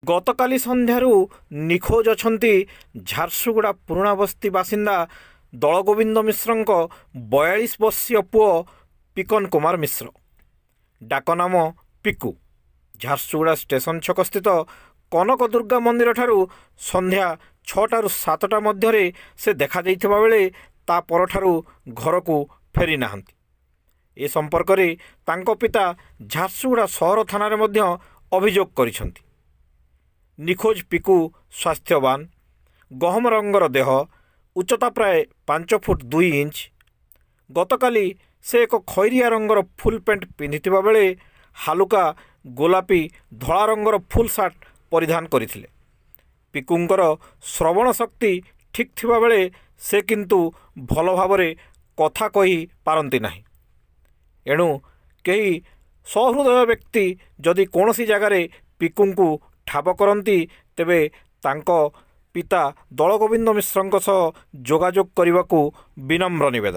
गतकाली सन्ध्यारू निखोज अछंती झारसुगुड़ा पुराणा बस्ती बासिंदा दलगोविंद मिश्रंक 42 वर्षीय पुओ पिकन कुमार मिश्र डाकनाम पिकू झारसुगुड़ा स्टेशन छक स्थित कनक दुर्गा मंदिर ठारू संध्या 6टाରୁ 7टा मध्यरे से देखा देइथिबा बेले ता परठारू घर को फेरी नाहंती। ए संपर्क रे तांको पिता झारसुगुड़ा शहर थाना रे मध्य अभियोग करिसंती। निखोज पिकू स्वास्थ्यवान गहम रंगर देह उच्चता प्राय 5 फुट 2 इंच। गतकाली से एक खैरिया रंगर फुल पेंट पिंधिथिबा बेले हालुका गोलापी धला रंगर फुल सार्ट परिधान करथिले। पिकुंकर श्रवण शक्ति ठीक थिबा बेले से किंतु भल भावरे कथा कहि पारंती नाही। एणु केही सहृदय व्यक्ति जदि कोनोसी जगार पिकुंकु ठाब करती तेबे तांको पिता दलगोविंद मिश्रंक सह जोगाजोग करने को विनम्र निवेदन।